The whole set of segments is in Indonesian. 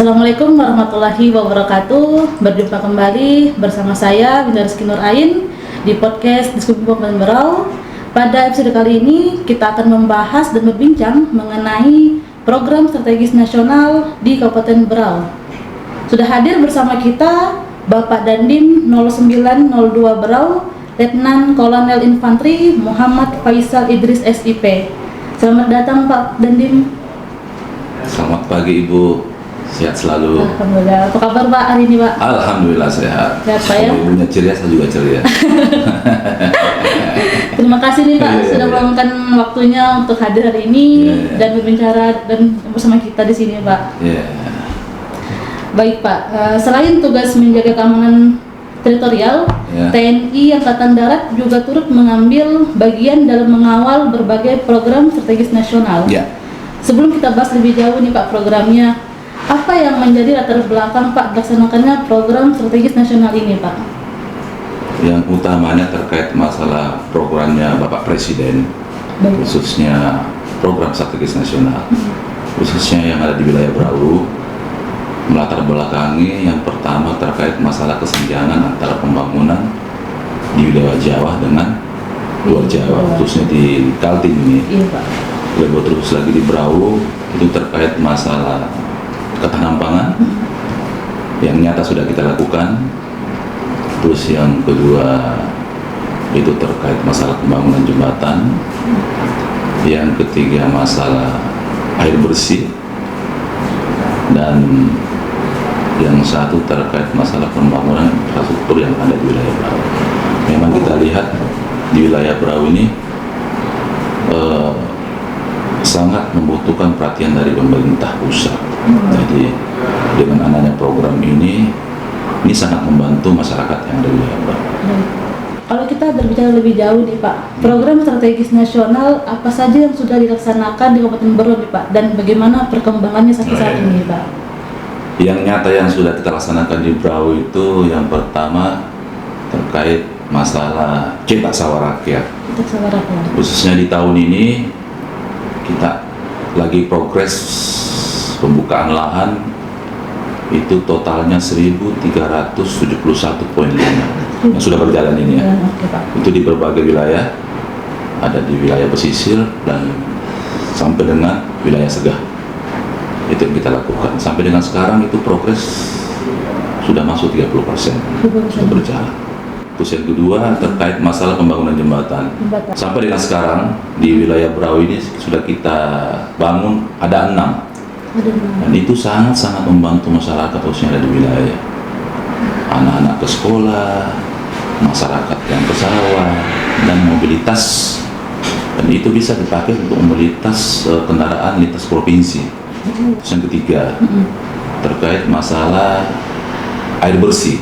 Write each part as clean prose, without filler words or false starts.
Assalamualaikum warahmatullahi wabarakatuh. Berjumpa kembali bersama saya Winda Rizky Nur Ain di podcast Diskusi Kabupaten Berau. Pada episode kali ini kita akan membahas dan berbincang mengenai program strategis nasional di Kabupaten Berau. Sudah hadir bersama kita Bapak Dandim 0902 Berau, Letnan Kolonel Infantri Muhammad Faisal Idris SIP. Selamat datang Pak Dandim. Selamat pagi Ibu. Sehat selalu. Alhamdulillah. Apa kabar Pak hari ini Pak? Alhamdulillah sehat. Sehat Pak ya? Kalau ibunya ceria, saya juga ceria. Terima kasih nih Pak sudah meluangkan waktunya untuk hadir hari ini dan berbicara dan bersama kita di sini Pak. Baik Pak, selain tugas menjaga keamanan teritorial, TNI Angkatan Darat juga turut mengambil bagian dalam mengawal berbagai program strategis nasional. Sebelum kita bahas lebih jauh nih Pak programnya, apa yang menjadi latar belakang Pak dilaksanakannya program strategis nasional ini Pak? Yang utamanya terkait masalah programnya Bapak Presiden, khususnya program strategis nasional, khususnya yang ada di wilayah Berau, melatar belakangi yang pertama terkait masalah kesenjangan antara pembangunan di wilayah Jawa dengan luar Jawa, khususnya di Kaltim ini. Iya Pak. Lebih terus lagi di Berau itu terkait masalah ketahanan pangan yang nyata sudah kita lakukan. Terus yang kedua itu terkait masalah pembangunan jembatan. Yang ketiga masalah air bersih, dan yang satu terkait masalah pembangunan infrastruktur yang ada di wilayah Berau. Memang kita lihat di wilayah Berau ini sangat membutuhkan perhatian dari pemerintah pusat. Jadi dengan adanya program ini sangat membantu masyarakat yang ada di wilayah Berau. Kalau kita berbicara lebih jauh nih Pak, program strategis nasional apa saja yang sudah dilaksanakan di Kabupaten Berau nih Pak, dan bagaimana perkembangannya sampai saat ini Pak? Yang nyata yang sudah kita laksanakan di Berau itu yang pertama terkait masalah cetak sawah rakyat. Cetak sawah rakyat. Khususnya di tahun ini kita lagi progres pembukaan lahan itu totalnya 1.371,5 yang sudah berjalan ini ya. Itu di berbagai wilayah, ada di wilayah pesisir dan sampai dengan wilayah Segah. Itu yang kita lakukan. Sampai dengan sekarang itu progres sudah masuk 30%, sudah berjalan. Terus yang kedua terkait masalah pembangunan jembatan. Sampai dengan sekarang di wilayah Berau ini sudah kita bangun ada 6. Dan itu sangat-sangat membantu masyarakat khususnya ada di wilayah. Anak-anak ke sekolah, masyarakat yang ke sawah, dan mobilitas. Dan itu bisa dipakai untuk mobilitas kendaraan lintas provinsi. Terus yang ketiga terkait masalah air bersih.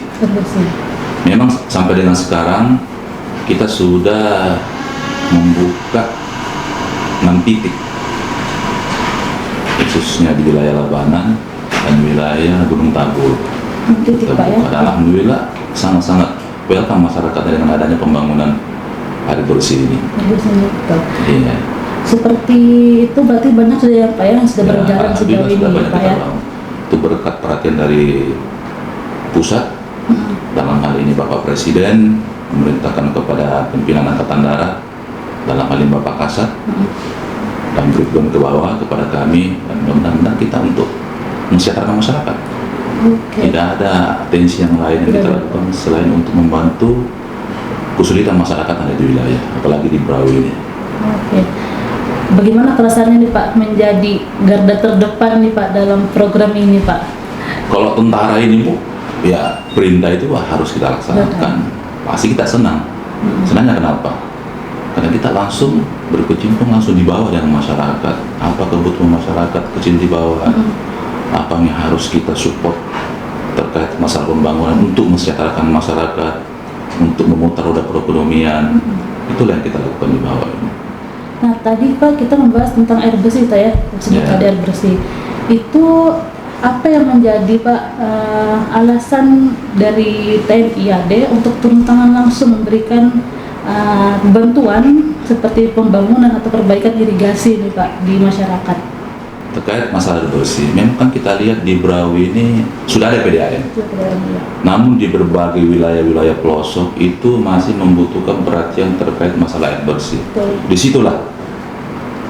Memang sampai dengan sekarang kita sudah membuka 6 titik, khususnya di wilayah Labanan dan wilayah Gunung Tabur. Kita buka. Dan alhamdulillah sangat-sangat welcome masyarakat dengan adanya pembangunan air bersih ini. Iya. Seperti itu berarti banyak sudah ya Pak yang sudah berjalan sejauh ini Pak ya. Itu berkat perhatian dari pusat. Dalam hal ini Bapak Presiden memerintahkan kepada pimpinan Angkatan Darat, dalam hal ini Bapak Kasat, dan breakdown ke bawah kepada kami, dan mudah-mudahan kita untuk mensejahterakan masyarakat. Tidak ada atensi yang lain yang kita lakukan selain untuk membantu kesulitan masyarakat yang ada di wilayah, apalagi di Berau ini. Bagaimana perasaannya nih Pak menjadi garda terdepan nih Pak dalam program ini Pak? Kalau tentara ini Bu, ya perintah itu harus kita laksanakan. Pasti kita senang. Senangnya kenapa? Karena kita langsung berkecimpung langsung di bawah dengan masyarakat. Apa kebutuhan masyarakat kecil di bawah? Apa yang harus kita support terkait masalah pembangunan untuk mensejahterakan masyarakat, untuk memutar roda perekonomian. Itulah yang kita lakukan di bawah ini. Nah tadi Pak kita membahas tentang air bersih ya, tadi air bersih. Itu apa yang menjadi Pak alasan dari TNI AD untuk turun tangan langsung memberikan bantuan seperti pembangunan atau perbaikan irigasi nih Pak di masyarakat? terkait masalah air bersih, memang kan kita lihat di Brawi ini sudah ada PDAM. Namun di berbagai wilayah-wilayah pelosok itu masih membutuhkan perhatian terkait masalah air bersih. Disitulah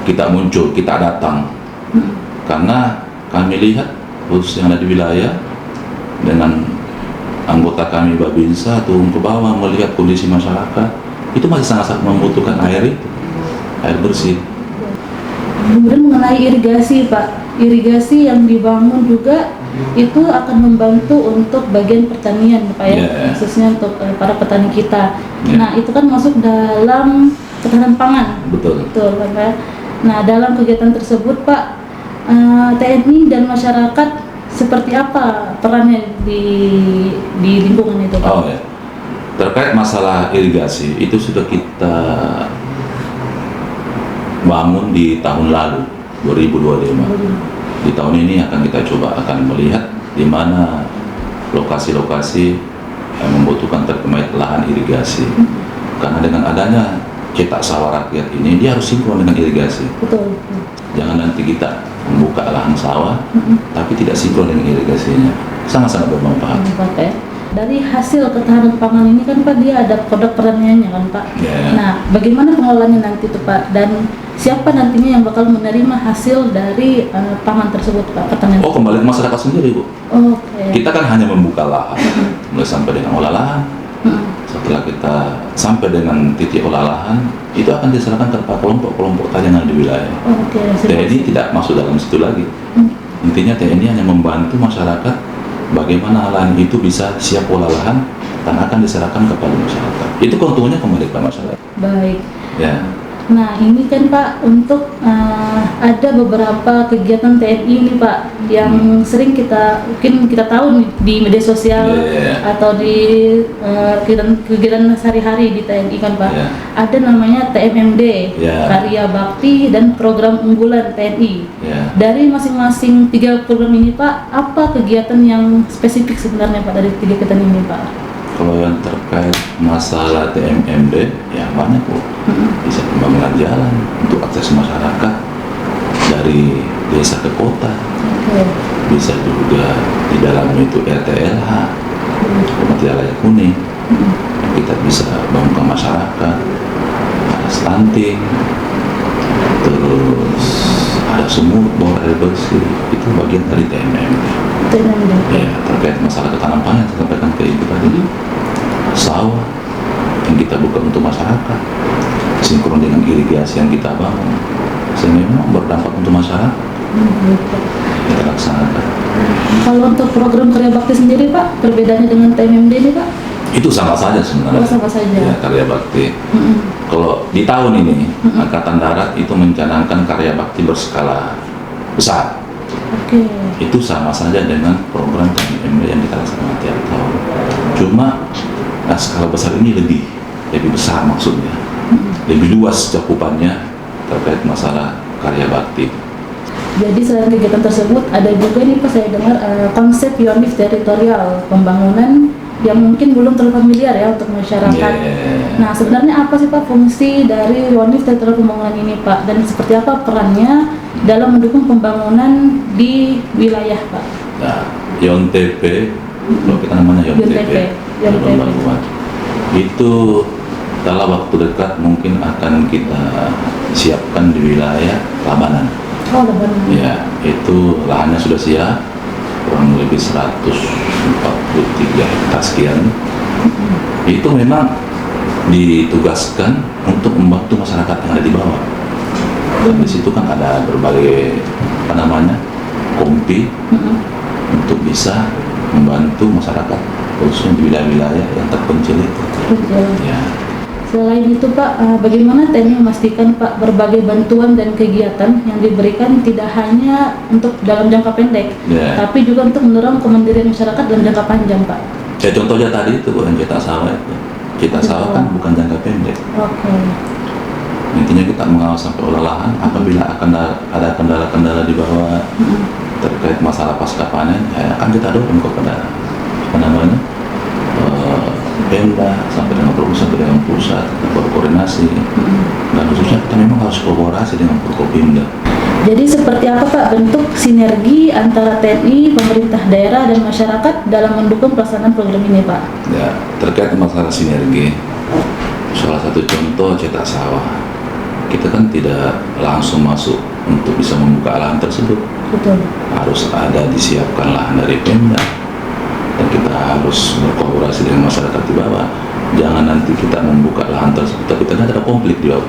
kita muncul, kita datang. Karena kami lihat khusus yang ada di wilayah dengan anggota kami Babinsa turun ke bawah melihat kondisi masyarakat itu masih sangat-sangat membutuhkan air itu, air bersih. Kemudian mengenai irigasi Pak, irigasi yang dibangun juga itu akan membantu untuk bagian pertanian Pak ya, khususnya untuk para petani kita. Nah itu kan masuk dalam ketahanan pangan. Betul. Betul Pak ya. Nah dalam kegiatan tersebut Pak, TNI dan masyarakat seperti apa perannya di lingkungan itu Pak? Oh ya, terkait masalah irigasi itu sudah kita bangun di tahun lalu 2025. Di tahun ini akan kita coba melihat di mana lokasi-lokasi yang membutuhkan terkait lahan irigasi. Karena dengan adanya cetak sawah rakyat ini dia harus sinkron dengan irigasi. Betul. Jangan nanti kita membuka lahan sawah tapi tidak sinkron dengan irigasinya. Sangat-sangat bermanfaat. Dari hasil ketahanan pangan ini kan Pak dia ada produk pertaniannya kan Pak. Nah bagaimana pengelolaannya nanti tuh Pak, dan siapa nantinya yang bakal menerima hasil dari pangan tersebut Pak, pertanian? Oh kembali ke masyarakat sendiri Bu. Kita kan hanya membuka lahan mulai sampai dengan olah lahan. Setelah kita sampai dengan titik olah lahan itu akan diserahkan kepada kelompok-kelompok tani yang ada di wilayah. TNI tidak masuk dalam situ lagi. Intinya TNI hanya membantu masyarakat bagaimana lahan itu bisa siap olah lahan dan akan diserahkan kepada masyarakat. Itu keuntungannya kembali ke masyarakat. Baik. Ya. Nah ini kan Pak untuk ada beberapa kegiatan TNI ini Pak yang sering mungkin kita tahu nih, di media sosial atau di kegiatan sehari-hari di TNI kan Pak. Ada namanya TMMD, Karya Bakti dan Program Unggulan TNI. Dari masing-masing 3 program ini Pak, apa kegiatan yang spesifik sebenarnya Pak dari 3 kegiatan ini Pak? Kalau yang terkait masalah TMMD, ya banyak Bu. Bisa pembangunan jalan untuk akses masyarakat dari desa ke kota. Bisa juga di dalamnya itu RTLH, rumah tidak layak huni. Kita bisa bangun ke masyarakat, ada stunting, terus ada sumur bor air bersih, itu bagian dari TMMD. Ya, terkait masalah ketahanan pangan yang sampaikan ke Ibu tadi, sawah yang kita buka untuk masyarakat, sinkron dengan irigasi yang kita bangun, sehingga memang berdampak untuk masyarakat. Kita laksanakan. Kalau untuk program Karya Bakti sendiri Pak, perbedaannya dengan TMMD ini Pak? Itu sama saja sebenarnya. Sama saja. Ya, Karya Bakti. Kalau di tahun ini Angkatan Darat itu mencanangkan Karya Bakti berskala besar. Itu sama saja dengan program TMMD yang kita laksanakan tiap tahun. Cuma skala besar ini lebih besar maksudnya, lebih luas cakupannya terkait masalah karya bakti. Jadi selain kegiatan tersebut ada juga nih Pak saya dengar konsep UNIF teritorial pembangunan yang mungkin belum terlalu familiar ya untuk masyarakat. Nah sebenarnya apa sih Pak fungsi dari UNIF teritorial pembangunan ini Pak, dan seperti apa perannya dalam mendukung pembangunan di wilayah Pak? Nah, YONTP, kalau kita namanya YONTP, itu dalam waktu dekat mungkin akan kita siapkan di wilayah Labanan. Labanan. Ya, itu lahannya sudah siap, kurang lebih 143 hektar sekian. Itu memang ditugaskan untuk membantu masyarakat yang ada di bawah. Dan di situ kan ada berbagai kompi untuk bisa membantu masyarakat khususnya di wilayah-wilayah yang terpencil itu. Ya. Selain itu Pak, bagaimana TNI memastikan Pak berbagai bantuan dan kegiatan yang diberikan tidak hanya untuk dalam jangka pendek, tapi juga untuk mendorong kemandirian masyarakat dalam jangka panjang Pak? Ya contohnya tadi itu bukan cetak sawah itu. Cetak sawah kan bukan jangka pendek. Intinya kita mengawal sampai olah lahan. Apabila akan ada kendala-kendala di bawah terkait masalah pasca panen, ya akan kita dorong kepada Pemda sampai dengan provinsi sampai dengan pusat berkoordinasi, dan khususnya kita memang harus kolaborasi dengan Forkopimda. Jadi seperti apa Pak bentuk sinergi antara TNI, pemerintah daerah dan masyarakat dalam mendukung pelaksanaan program ini Pak? Ya, terkait masalah sinergi, salah satu contoh cetak sawah. Kita kan tidak langsung masuk untuk bisa membuka lahan tersebut. Betul. Harus ada disiapkan lahan dari Pemda, dan kita harus berkolaborasi dengan masyarakat di bawah. Jangan nanti kita membuka lahan tersebut tapi ternyata ada konflik di bawah.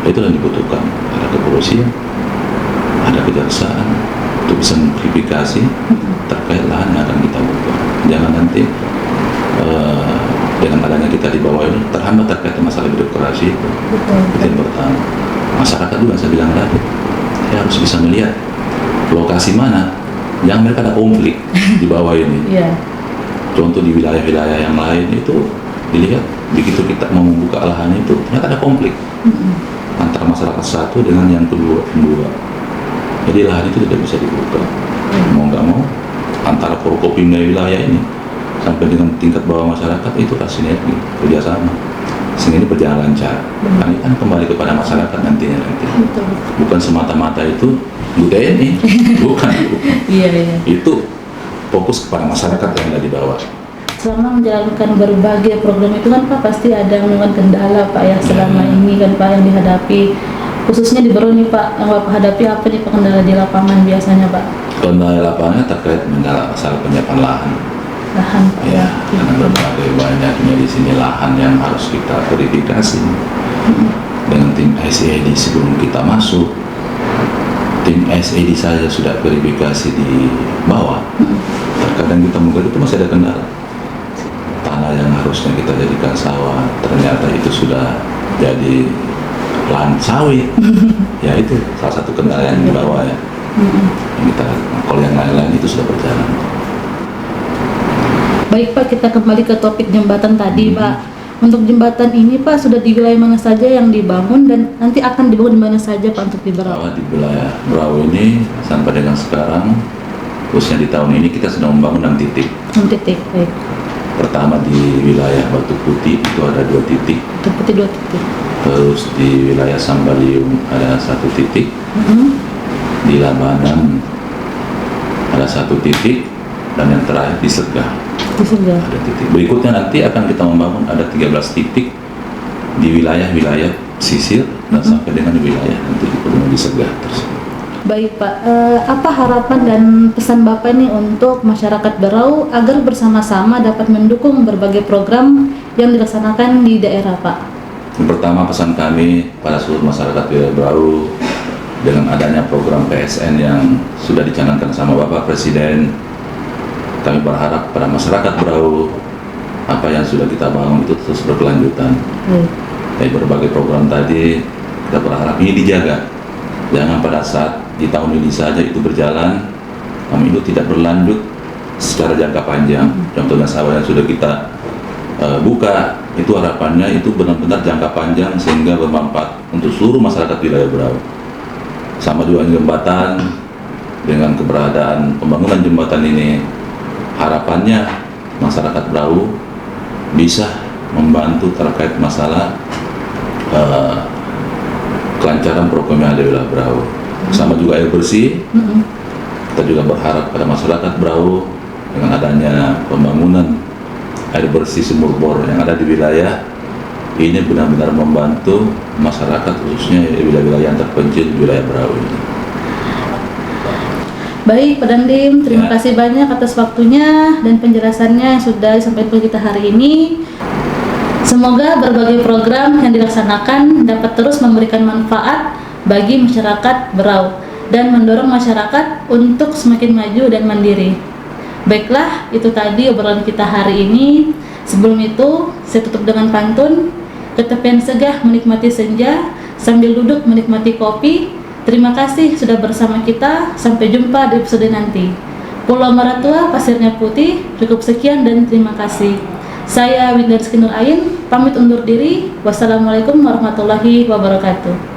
Itu yang dibutuhkan. Ada kepolisian, ada kejaksaan untuk bisa memverifikasi terkait lahan yang akan kita buka. Jangan nanti dengan adanya kita di bawah ini terhambat terkait masalah birokrasi itu. Itu yang pertama. Masyarakat juga saya bilang tadi, saya harus bisa melihat lokasi mana yang mereka ada konflik di bawah ini. Contoh di wilayah-wilayah yang lain itu dilihat begitu kita mau membuka lahan itu ternyata ada konflik antara masyarakat satu dengan yang kedua. Jadi lahan itu tidak bisa dibuka. Mau nggak mau antara Forkopimda wilayah ini sampai dengan tingkat bawah masyarakat itu sinergi, kerjasama, sehingga ini berjalan lancar. Karena ini kan kembali kepada masyarakat nantinya. Bukan semata-mata itu Bu TNI, bukan. Itu fokus kepada masyarakat yang ada di bawah. Selama menjalankan berbagai program itu kan Pak pasti ada menemukan kendala Pak ya selama ini kan Pak yang dihadapi, khususnya di Berau nih Pak, yang Bapak hadapi apa nih Pak kendala di lapangan biasanya Pak? Kendala lapangannya terkait masalah penyiapan lahan. Lahan Pak ya, karena berbagai banyaknya di sini lahan yang harus kita verifikasi dengan tim SED sebelum kita masuk. Tim SED saja sudah verifikasi di bawah. Terkadang kita menggali itu masih ada kendala. Tanah yang harusnya kita jadikan sawah ternyata itu sudah jadi lahan sawit. Ya itu salah satu kendala yang di bawah ya. Kita, kalau yang lain-lain itu sudah berjalan. Baik Pak, kita kembali ke topik jembatan tadi Pak. Untuk jembatan ini Pak sudah di wilayah mana saja yang dibangun dan nanti akan dibangun di mana saja Pak untuk di Berau? Di wilayah Berau ini sampai dengan sekarang, khususnya di tahun ini kita sedang membangun 6 titik. 6 titik, baik. Pertama di wilayah Batu Putih itu ada 2 titik. Batu Putih 2 titik. Terus di wilayah Sambaliung ada 1 titik. Di Labanan ada 1 titik, dan yang terakhir di Segah. Ada titik. Berikutnya nanti akan kita membangun ada 13 titik di wilayah-wilayah pesisir dan sampai dengan wilayah nanti di Segah tersebut. Baik Pak, apa harapan dan pesan Bapak nih untuk masyarakat Berau agar bersama-sama dapat mendukung berbagai program yang dilaksanakan di daerah Pak? Yang pertama pesan kami pada seluruh masyarakat wilayah Berau, dengan adanya program PSN yang sudah dicanangkan sama Bapak Presiden, kami berharap pada masyarakat Berau apa yang sudah kita bangun itu terus berkelanjutan. Dari berbagai program tadi kita berharap ini dijaga. Jangan pada saat di tahun ini saja itu berjalan, kami itu tidak berlanjut secara jangka panjang. Contohnya sawah yang sudah kita buka, itu harapannya itu benar-benar jangka panjang sehingga bermanfaat untuk seluruh masyarakat wilayah Berau. Sama juga jembatan, dengan keberadaan pembangunan jembatan ini, harapannya masyarakat Berau bisa membantu terkait masalah kelancaran program yang ada di wilayah Berau. Sama juga air bersih, kita juga berharap pada masyarakat Berau dengan adanya pembangunan air bersih sumur bor yang ada di wilayah ini benar-benar membantu masyarakat khususnya di wilayah-wilayah yang terpencil di wilayah Berau ini. Baik Pak Dandim, terima kasih banyak atas waktunya dan penjelasannya yang sudah disampaikan kita hari ini. Semoga berbagai program yang dilaksanakan dapat terus memberikan manfaat bagi masyarakat Berau dan mendorong masyarakat untuk semakin maju dan mandiri. Baiklah, itu tadi obrolan kita hari ini. Sebelum itu, saya tutup dengan pantun. Ketepian Segah menikmati senja, sambil duduk menikmati kopi. Terima kasih sudah bersama kita. Sampai jumpa di episode nanti. Pulau Maratua, pasirnya putih. Cukup sekian dan terima kasih. Saya Winda Rizky Nur Ain, pamit undur diri. Wassalamualaikum warahmatullahi wabarakatuh.